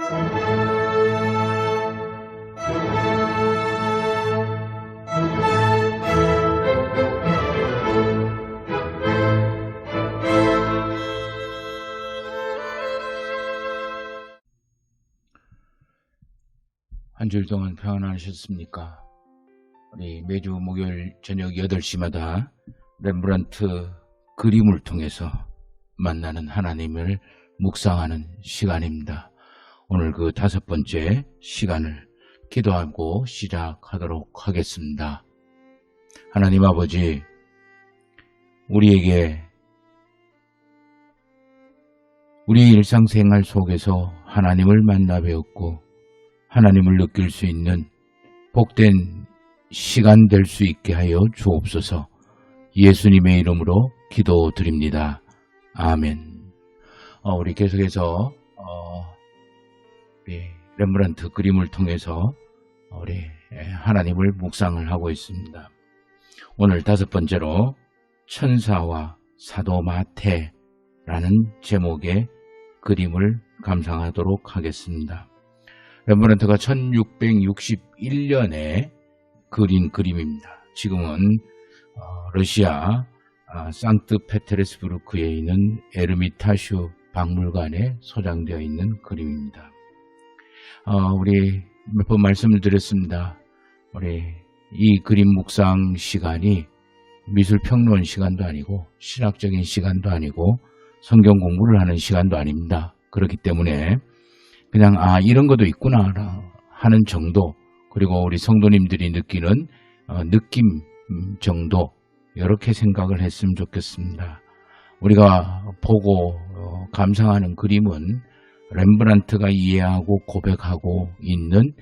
한 주일 동안 평안하셨습니까? 우리 매주 목요일 저녁 8시마다 렘브란트 그림을 통해서 만나는 하나님을 묵상하는 시간입니다. 오늘 그 5번째 시간을 기도하고 시작하도록 하겠습니다. 하나님 아버지, 우리에게 우리의 일상생활 속에서 하나님을 만나 배웠고 하나님을 느낄 수 있는 복된 시간 될 수 있게 하여 주옵소서. 예수님의 이름으로 기도드립니다. 아멘. 우리 계속해서 우리 렘브란트 그림을 통해서 우리 하나님을 묵상을 하고 있습니다. 오늘 5번째로 천사와 사도 마태라는 제목의 그림을 감상하도록 하겠습니다. 렘브란트가 1661년에 그린 그림입니다. 지금은 러시아 상트페테르스부르크에 있는 에르미타슈 박물관에 소장되어 있는 그림입니다. 우리 몇 번 말씀을 드렸습니다. 우리 이 그림 묵상 시간이 미술평론 시간도 아니고 신학적인 시간도 아니고 성경 공부를 하는 시간도 아닙니다. 그렇기 때문에 그냥 이런 것도 있구나 하는 정도, 그리고 우리 성도님들이 느끼는 느낌 정도, 이렇게 생각을 했으면 좋겠습니다. 우리가 보고 감상하는 그림은 렘브란트가 이해하고 고백하고 있는,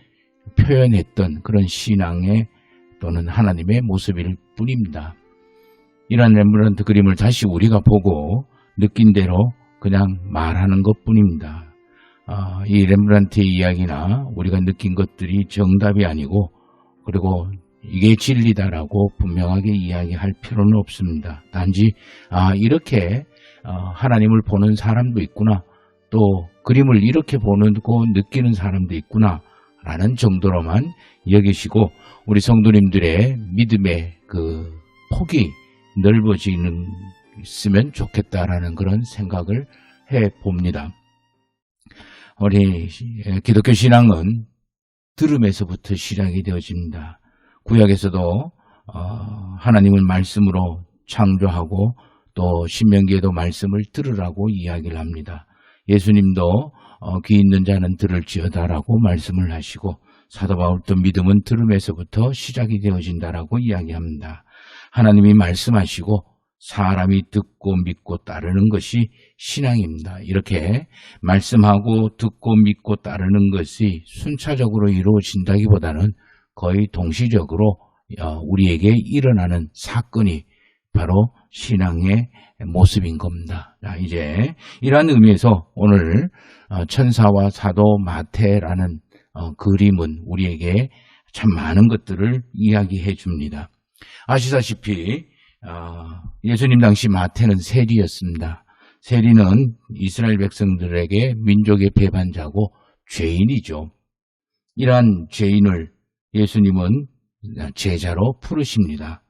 표현했던 그런 신앙의 또는 하나님의 모습일 뿐입니다. 이러한 렘브란트 그림을 다시 우리가 보고 느낀 대로 그냥 말하는 것 뿐입니다. 이 렘브란트의 이야기나 우리가 느낀 것들이 정답이 아니고, 그리고 이게 진리다라고 분명하게 이야기할 필요는 없습니다. 단지 이렇게 하나님을 보는 사람도 있구나, 또 그림을 이렇게 보고 느끼는 사람도 있구나 라는 정도로만 여기시고, 우리 성도님들의 믿음의 그 폭이 넓어지면 좋겠다라는 그런 생각을 해봅니다. 우리 기독교 신앙은 들음에서부터 시작이 되어집니다. 구약에서도 하나님은 말씀으로 창조하고 또 신명기에도 말씀을 들으라고 이야기를 합니다. 예수님도 귀 있는 자는 들을지어다라고 말씀을 하시고, 사도 바울도 믿음은 들음에서부터 시작이 되어진다라고 이야기합니다. 하나님이 말씀하시고 사람이 듣고 믿고 따르는 것이 신앙입니다. 이렇게 말씀하고 듣고 믿고 따르는 것이 순차적으로 이루어진다기보다는 거의 동시적으로 우리에게 일어나는 사건이 바로 신앙의 모습인 겁니다. 자, 이제 이러한 의미에서 오늘 천사와 사도 마태라는 그림은 우리에게 참 많은 것들을 이야기해 줍니다. 아시다시피 예수님 당시 마태는 세리였습니다. 세리는 이스라엘 백성들에게 민족의 배반자고 죄인이죠. 이러한 죄인을 예수님은 제자로 부르십니다.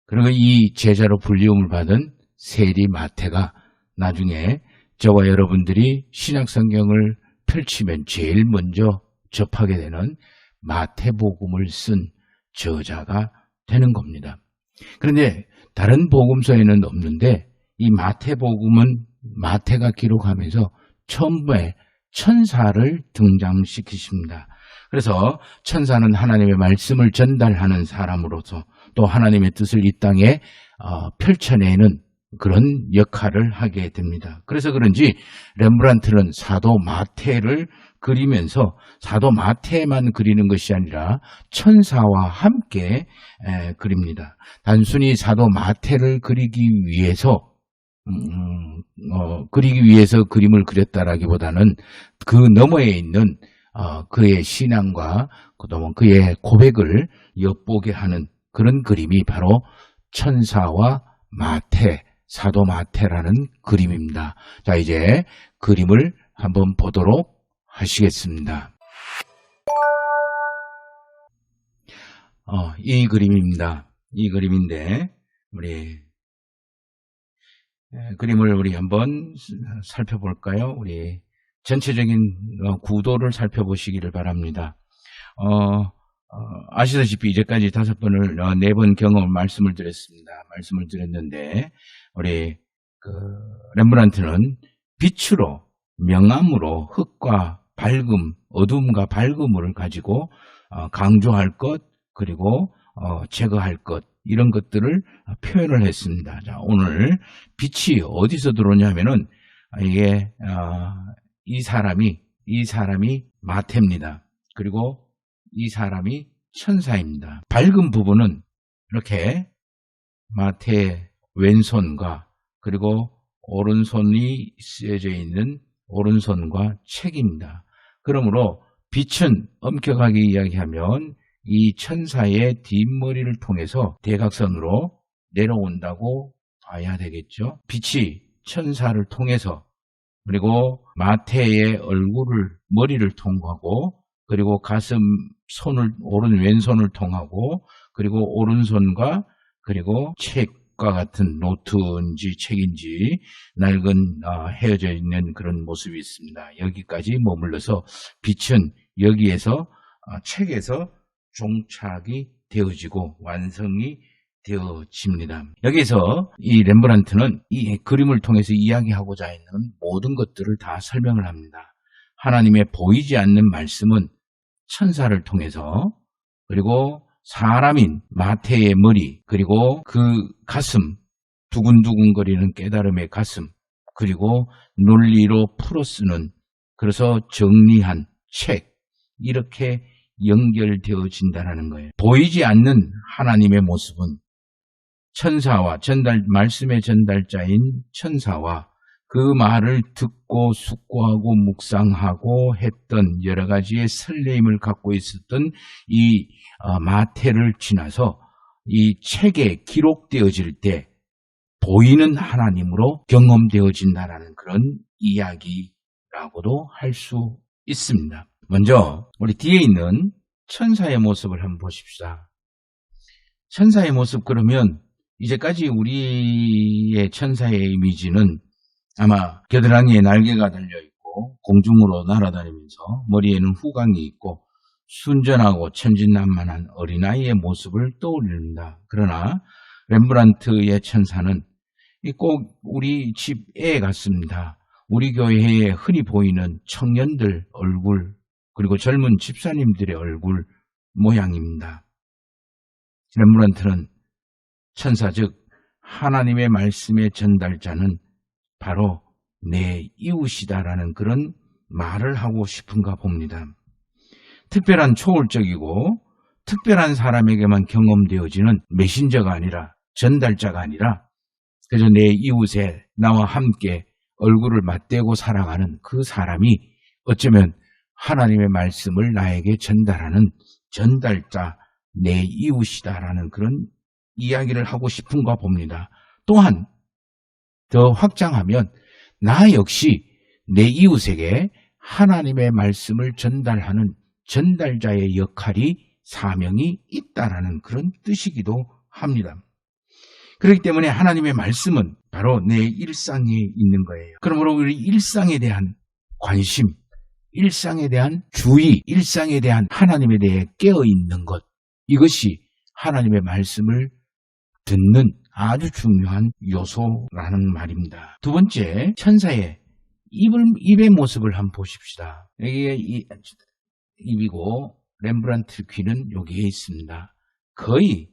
그리고 이 제자로 불리움을 받은 세리 마태가 나중에 저와 여러분들이 신약성경을 펼치면 제일 먼저 접하게 되는 마태복음을 쓴 저자가 되는 겁니다. 그런데 다른 복음서에는 없는데 이 마태복음은 마태가 기록하면서 처음에 천사를 등장시키십니다. 그래서 천사는 하나님의 말씀을 전달하는 사람으로서 또 하나님의 뜻을 이 땅에 펼쳐내는 그런 역할을 하게 됩니다. 그래서 그런지 렘브란트는 사도 마태를 그리면서 사도 마태만 그리는 것이 아니라 천사와 함께 그립니다. 단순히 사도 마태를 그리기 위해서 그림을 그렸다라기보다는 그 너머에 있는 그의 신앙과 그동안 그의 고백을 엿보게 하는 그런 그림이 바로 천사와 마태, 사도 마태라는 그림입니다. 자, 이제 그림을 한번 보도록 하시겠습니다. 이 그림입니다. 이 그림인데 우리 그림을 우리 한번 살펴볼까요? 우리 전체적인 구도를 살펴보시기를 바랍니다. 아시다시피 이제까지 5번을 4번 경험을 말씀을 드렸는데 우리 렘브란트는 빛으로 명암으로 흙과 밝음, 어둠과 밝음을 가지고 강조할 것 그리고 제거할 것 이런 것들을 표현을 했습니다. 자, 오늘 빛이 어디서 들어오냐면은 이게 이 사람이 마태입니다. 그리고 이 사람이 천사입니다. 밝은 부분은 이렇게 마태의 왼손과 그리고 오른손이 쓰여져 있는 오른손과 책입니다. 그러므로 빛은 엄격하게 이야기하면 이 천사의 뒷머리를 통해서 대각선으로 내려온다고 봐야 되겠죠. 빛이 천사를 통해서 그리고 마태의 머리를 통하고 그리고 가슴, 왼손을 통하고 그리고 오른손과 그리고 책과 같은 노트인지 책인지 낡은 헤어져 있는 그런 모습이 있습니다. 여기까지 머물러서 빛은 여기에서 책에서 종착이 되어지고 완성이 되어집니다. 여기서 이 렘브란트는 이 그림을 통해서 이야기하고자 있는 모든 것들을 다 설명을 합니다. 하나님의 보이지 않는 말씀은 천사를 통해서 그리고 사람인 마태의 머리 그리고 그 가슴 두근두근거리는 깨달음의 가슴 그리고 논리로 풀어쓰는 그래서 정리한 책 이렇게 연결되어진다는 거예요. 보이지 않는 하나님의 모습은 천사와 말씀의 전달자인 천사와 그 말을 듣고 숙고하고 묵상하고 했던 여러 가지의 설레임을 갖고 있었던 이 마태를 지나서 이 책에 기록되어질 때 보이는 하나님으로 경험되어진다는 그런 이야기라고도 할 수 있습니다. 먼저 우리 뒤에 있는 천사의 모습을 한번 보십시다. 천사의 모습 그러면 이제까지 우리의 천사의 이미지는 아마 겨드랑이에 날개가 달려있고 공중으로 날아다니면서 머리에는 후광이 있고 순전하고 천진난만한 어린아이의 모습을 떠올립니다. 그러나 렘브란트의 천사는 꼭 우리 집 애 같습니다. 우리 교회에 흔히 보이는 청년들 얼굴 그리고 젊은 집사님들의 얼굴 모양입니다. 렘브란트는 천사 즉 하나님의 말씀의 전달자는 바로 내 이웃이다라는 그런 말을 하고 싶은가 봅니다. 특별한 초월적이고 특별한 사람에게만 경험되어지는 메신저가 아니라 전달자가 아니라 그래서 내 이웃에 나와 함께 얼굴을 맞대고 살아가는 그 사람이 어쩌면 하나님의 말씀을 나에게 전달하는 전달자 내 이웃이다라는 그런 이야기를 하고 싶은가 봅니다. 또한 더 확장하면 나 역시 내 이웃에게 하나님의 말씀을 전달하는 전달자의 역할이 사명이 있다라는 그런 뜻이기도 합니다. 그렇기 때문에 하나님의 말씀은 바로 내 일상에 있는 거예요. 그러므로 우리 일상에 대한 관심, 일상에 대한 주의, 일상에 대한 하나님에 대해 깨어있는 것 이것이 하나님의 말씀을 듣는 아주 중요한 요소라는 말입니다. 두 번째, 천사의 입의 모습을 한번 보십시다. 여기에 입이고 렘브란트 귀는 여기에 있습니다. 거의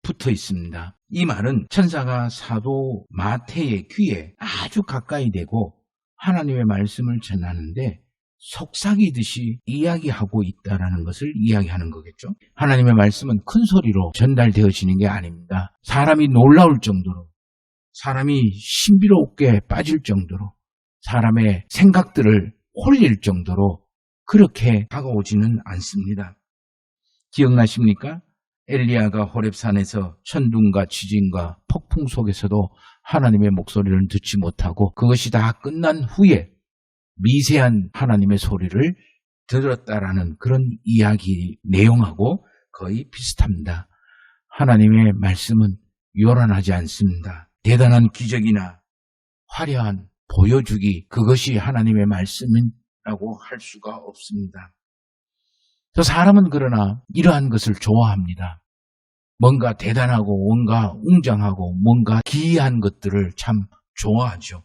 붙어 있습니다. 이 말은 천사가 사도 마태의 귀에 아주 가까이 대고 하나님의 말씀을 전하는데 속삭이듯이 이야기하고 있다는 것을 이야기하는 거겠죠. 하나님의 말씀은 큰 소리로 전달되어지는 게 아닙니다. 사람이 놀라울 정도로, 사람이 신비롭게 빠질 정도로, 사람의 생각들을 홀릴 정도로 그렇게 다가오지는 않습니다. 기억나십니까? 엘리야가 호렙산에서 천둥과 지진과 폭풍 속에서도 하나님의 목소리를 듣지 못하고 그것이 다 끝난 후에 미세한 하나님의 소리를 들었다라는 그런 이야기 내용하고 거의 비슷합니다. 하나님의 말씀은 요란하지 않습니다. 대단한 기적이나 화려한 보여주기, 그것이 하나님의 말씀이라고 할 수가 없습니다. 저 사람은 그러나 이러한 것을 좋아합니다. 뭔가 대단하고 뭔가 웅장하고 뭔가 기이한 것들을 참 좋아하죠.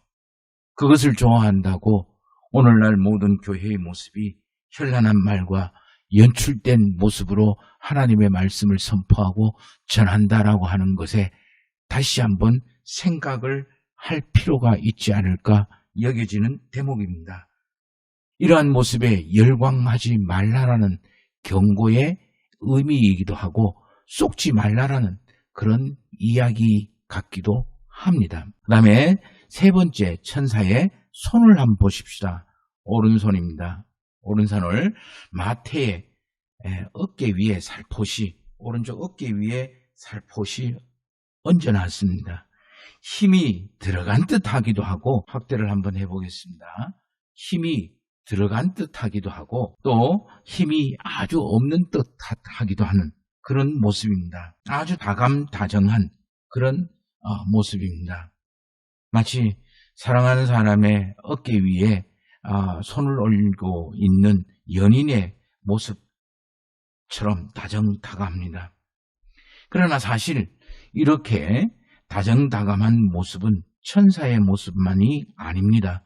그것을 좋아한다고 오늘날 모든 교회의 모습이 현란한 말과 연출된 모습으로 하나님의 말씀을 선포하고 전한다라고 하는 것에 다시 한번 생각을 할 필요가 있지 않을까 여겨지는 대목입니다. 이러한 모습에 열광하지 말라라는 경고의 의미이기도 하고 쏙지 말라라는 그런 이야기 같기도 합니다. 그 다음에 세 번째, 천사의 손을 한번 보십시다. 오른손입니다. 오른손을 마태의 어깨 위에 살포시, 오른쪽 어깨 위에 살포시 얹어놨습니다. 힘이 들어간 듯 하기도 하고, 확대를 한번 해보겠습니다. 힘이 들어간 듯 하기도 하고 또 힘이 아주 없는 듯 하기도 하는 그런 모습입니다. 아주 다감다정한 그런 모습입니다. 마치 사랑하는 사람의 어깨 위에 손을 올리고 있는 연인의 모습처럼 다정다감합니다. 그러나 사실 이렇게 다정다감한 모습은 천사의 모습만이 아닙니다.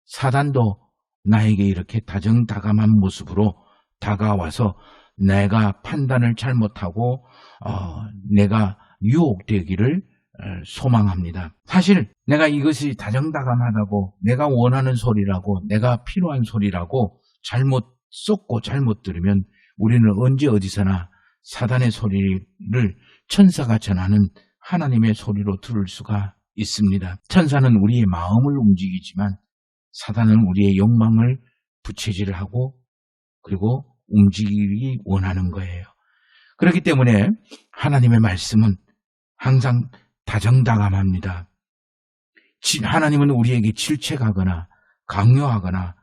사단도 나에게 이렇게 다정다감한 모습으로 다가와서 내가 판단을 잘못하고 내가 유혹되기를 소망합니다. 사실 내가 이것이 다정다감하다고, 내가 원하는 소리라고, 내가 필요한 소리라고 잘못 쏟고 잘못 들으면 우리는 언제 어디서나 사단의 소리를 천사가 전하는 하나님의 소리로 들을 수가 있습니다. 천사는 우리의 마음을 움직이지만 사단은 우리의 욕망을 부채질을 하고 그리고 움직이기 원하는 거예요. 그렇기 때문에 하나님의 말씀은 항상 다정다감합니다. 하나님은 우리에게 질책하거나 강요하거나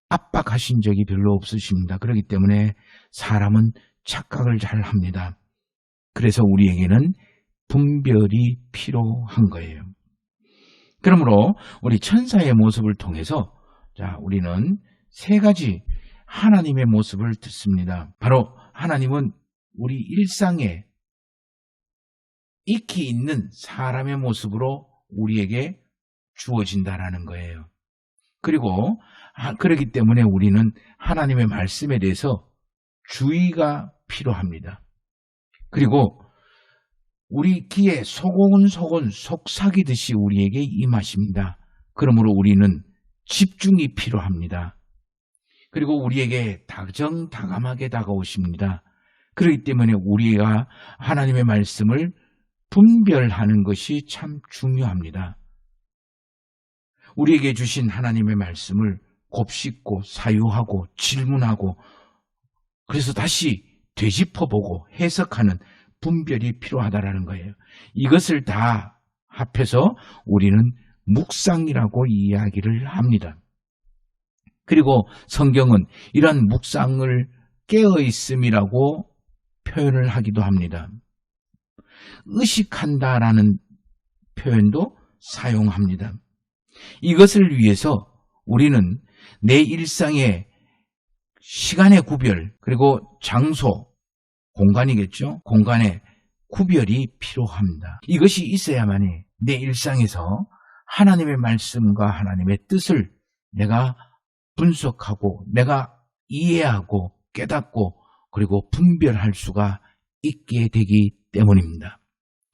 압박하신 적이 별로 없으십니다. 그렇기 때문에 사람은 착각을 잘 합니다. 그래서 우리에게는 분별이 필요한 거예요. 그러므로 우리 천사의 모습을 통해서 우리는 세 가지 하나님의 모습을 듣습니다. 바로 하나님은 우리 일상에 익히 있는 사람의 모습으로 우리에게 주어진다라는 거예요. 그리고 그렇기 때문에 우리는 하나님의 말씀에 대해서 주의가 필요합니다. 그리고 우리 귀에 소곤소곤 속삭이듯이 우리에게 임하십니다. 그러므로 우리는 집중이 필요합니다. 그리고 우리에게 다정다감하게 다가오십니다. 그렇기 때문에 우리가 하나님의 말씀을 분별하는 것이 참 중요합니다. 우리에게 주신 하나님의 말씀을 곱씹고 사유하고 질문하고 그래서 다시 되짚어보고 해석하는 분별이 필요하다라는 거예요. 이것을 다 합해서 우리는 묵상이라고 이야기를 합니다. 그리고 성경은 이러한 묵상을 깨어있음이라고 표현을 하기도 합니다. 의식한다라는 표현도 사용합니다. 이것을 위해서 우리는 내 일상의 시간의 구별, 그리고 장소, 공간이겠죠? 공간의 구별이 필요합니다. 이것이 있어야만이 내 일상에서 하나님의 말씀과 하나님의 뜻을 내가 분석하고 내가 이해하고 깨닫고 그리고 분별할 수가 있게 되기 때문입니다.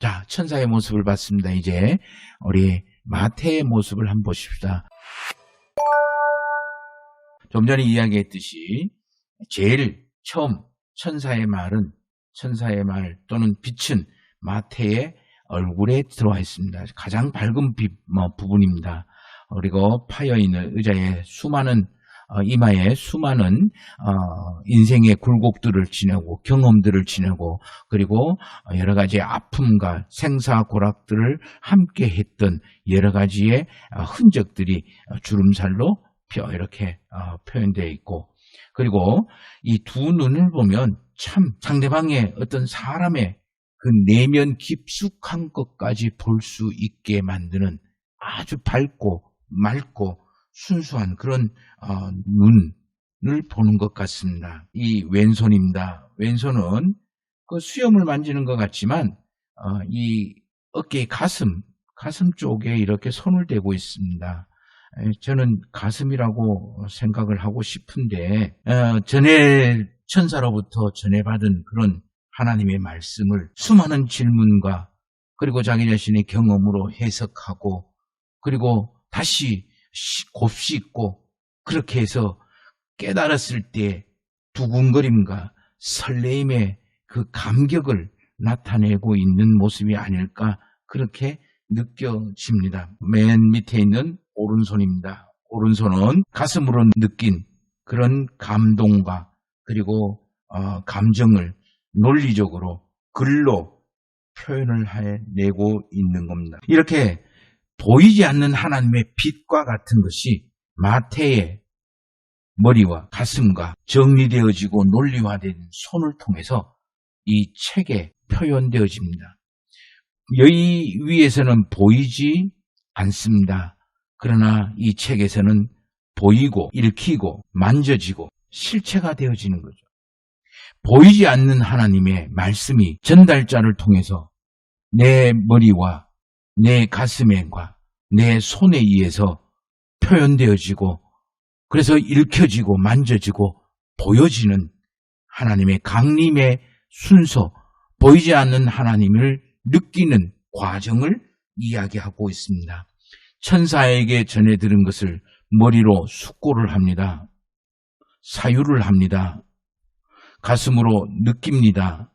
자, 천사의 모습을 봤습니다. 이제 우리 마태의 모습을 한번 보십시다. 좀 전에 이야기했듯이 제일 처음 천사의 말 또는 빛은 마태의 얼굴에 들어와 있습니다. 가장 밝은 부분입니다. 그리고 파여있는 의자에 수많은 이마에 수많은 인생의 굴곡들을 지내고 경험들을 지내고 그리고 여러 가지 아픔과 생사고락들을 함께 했던 여러 가지의 흔적들이 주름살로 이렇게 표현되어 있고, 그리고 이 두 눈을 보면 참 상대방의 어떤 사람의 그 내면 깊숙한 것까지 볼 수 있게 만드는 아주 밝고 맑고 순수한 그런 눈을 보는 것 같습니다. 이 왼손입니다. 왼손은 그 수염을 만지는 것 같지만 이 어깨의 가슴 쪽에 이렇게 손을 대고 있습니다. 저는 가슴이라고 생각을 하고 싶은데 전에 천사로부터 전해받은 그런 하나님의 말씀을 수많은 질문과 그리고 자기 자신의 경험으로 해석하고 그리고 다시 곱씹고 그렇게 해서 깨달았을 때 두근거림과 설레임의 그 감격을 나타내고 있는 모습이 아닐까 그렇게 느껴집니다. 맨 밑에 있는 오른손입니다. 오른손은 가슴으로 느낀 그런 감동과 그리고 감정을 논리적으로 글로 표현을 해내고 있는 겁니다. 이렇게 보이지 않는 하나님의 빛과 같은 것이 마태의 머리와 가슴과 정리되어지고 논리화된 손을 통해서 이 책에 표현되어집니다. 여기 위에서는 보이지 않습니다. 그러나 이 책에서는 보이고 읽히고 만져지고 실체가 되어지는 거죠. 보이지 않는 하나님의 말씀이 전달자를 통해서 내 머리와 내 가슴과 내 손에 의해서 표현되어지고 그래서 읽혀지고 만져지고 보여지는 하나님의 강림의 순서, 보이지 않는 하나님을 느끼는 과정을 이야기하고 있습니다. 천사에게 전해 들은 것을 머리로 숙고를 합니다. 사유를 합니다. 가슴으로 느낍니다.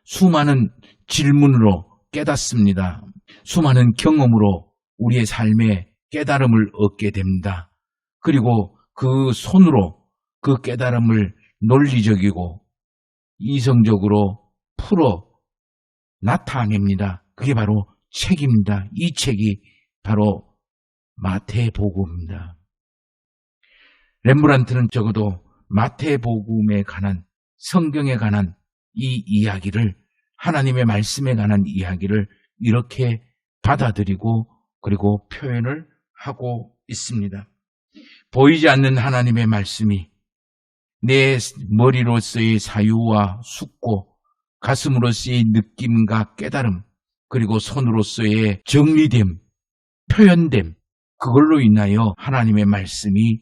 수많은 질문으로 깨닫습니다. 수많은 경험으로 우리의 삶에 깨달음을 얻게 됩니다. 그리고 그 손으로 그 깨달음을 논리적이고 이성적으로 풀어 나타냅니다. 그게 바로 책입니다. 이 책이 바로 마태복음입니다. 렘브란트는 적어도 마태복음에 관한 성경에 관한 이 이야기를 하나님의 말씀에 관한 이야기를 이렇게 받아들이고 그리고 표현을 하고 있습니다. 보이지 않는 하나님의 말씀이 내 머리로서의 사유와 숙고, 가슴으로서의 느낌과 깨달음, 그리고 손으로서의 정리됨, 표현됨, 그걸로 인하여 하나님의 말씀이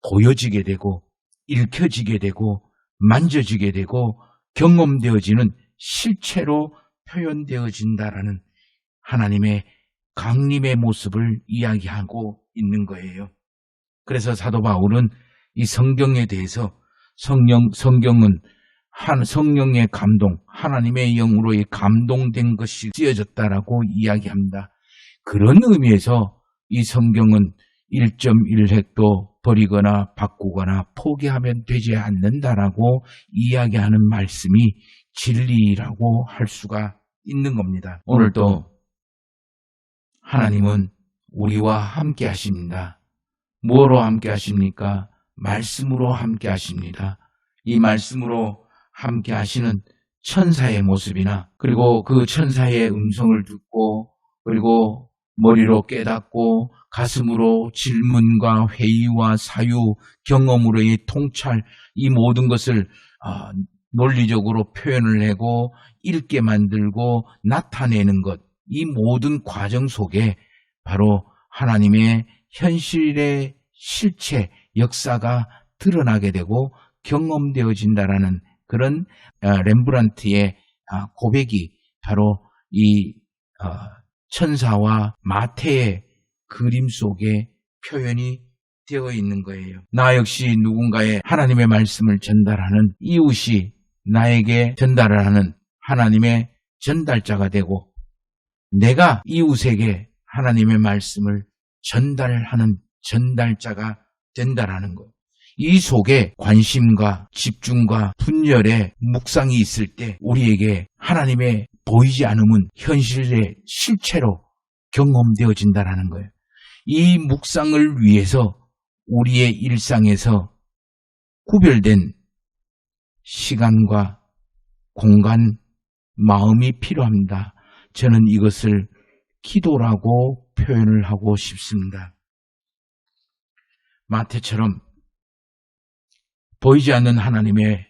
보여지게 되고 읽혀지게 되고 만져지게 되고 경험되어지는 실체로 표현되어진다라는 하나님의 강림의 모습을 이야기하고 있는 거예요. 그래서 사도 바울은 이 성경에 대해서 성경은 성령의 감동, 하나님의 영으로의 감동된 것이 쓰여졌다라고 이야기합니다. 그런 의미에서 이 성경은 1.1획도 버리거나 바꾸거나 포기하면 되지 않는다라고 이야기하는 말씀이 진리라고 할 수가 있는 겁니다. 오늘도 하나님은 우리와 함께 하십니다. 무엇으로 함께 하십니까? 말씀으로 함께 하십니다. 이 말씀으로 함께 하시는 천사의 모습이나 그리고 그 천사의 음성을 듣고 그리고 머리로 깨닫고 가슴으로 질문과 회의와 사유, 경험으로의 통찰 이 모든 것을 논리적으로 표현을 하고 읽게 만들고 나타내는 것, 이 모든 과정 속에 바로 하나님의 현실의 실체, 역사가 드러나게 되고 경험되어진다라는 그런 렘브란트의 고백이 바로 이 천사와 마태의 그림 속에 표현이 되어 있는 거예요. 나 역시 누군가의 하나님의 말씀을 전달하는 이웃이 나에게 전달을 하는 하나님의 전달자가 되고 내가 이웃에게 하나님의 말씀을 전달하는 전달자가 된다라는 것. 이 속에 관심과 집중과 분열의 묵상이 있을 때 우리에게 하나님의 보이지 않음은 현실의 실체로 경험되어진다라는 거예요. 이 묵상을 위해서 우리의 일상에서 구별된 시간과 공간, 마음이 필요합니다. 저는 이것을 기도라고 표현을 하고 싶습니다. 마태처럼 보이지 않는 하나님의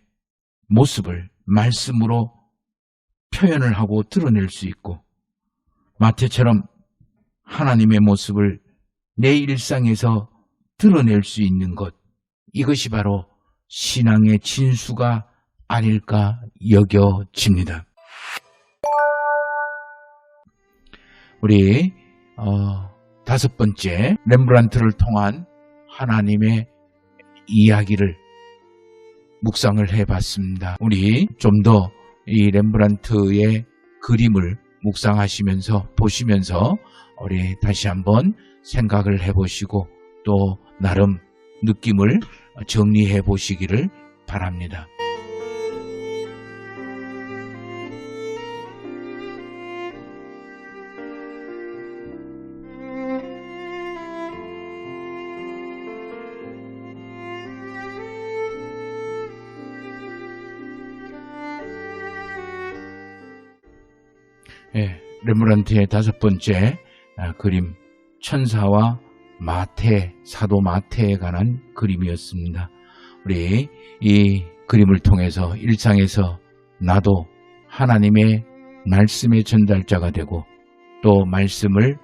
모습을 말씀으로 표현을 하고 드러낼 수 있고, 마태처럼 하나님의 모습을 내 일상에서 드러낼 수 있는 것, 이것이 바로 신앙의 진수가 아닐까 여겨집니다. 우리 다섯 번째, 렘브란트를 통한 하나님의 이야기를 묵상을 해봤습니다. 우리 좀 더 이 렘브란트의 그림을 묵상하시면서 보시면서 우리 다시 한번 생각을 해보시고 또 나름 느낌을 정리해 보시기를 바랍니다. 렘브란트의 다섯 번째 그림, 천사와 마태, 사도 마태에 관한 그림이었습니다. 우리 이 그림을 통해서 일상에서 나도 하나님의 말씀의 전달자가 되고 또 말씀을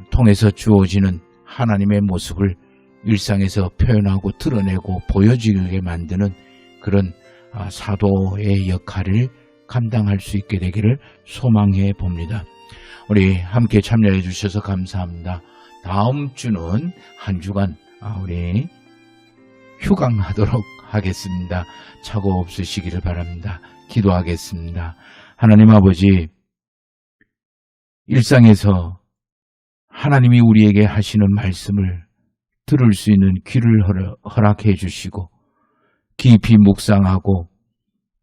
통해서 주어지는 하나님의 모습을 일상에서 표현하고 드러내고 보여지게 만드는 그런 사도의 역할을 감당할 수 있게 되기를 소망해 봅니다. 우리 함께 참여해 주셔서 감사합니다. 다음 주는 한 주간 우리 휴강하도록 하겠습니다. 착오 없으시기를 바랍니다. 기도하겠습니다. 하나님 아버지, 일상에서 하나님이 우리에게 하시는 말씀을 들을 수 있는 귀를 허락해 주시고 깊이 묵상하고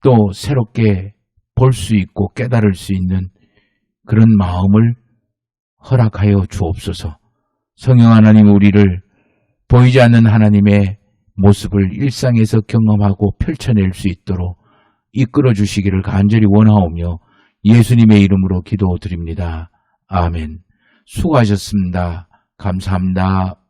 또 새롭게 볼 수 있고 깨달을 수 있는 그런 마음을 허락하여 주옵소서. 성령 하나님, 우리를 보이지 않는 하나님의 모습을 일상에서 경험하고 펼쳐낼 수 있도록 이끌어 주시기를 간절히 원하오며 예수님의 이름으로 기도드립니다. 아멘. 수고하셨습니다. 감사합니다.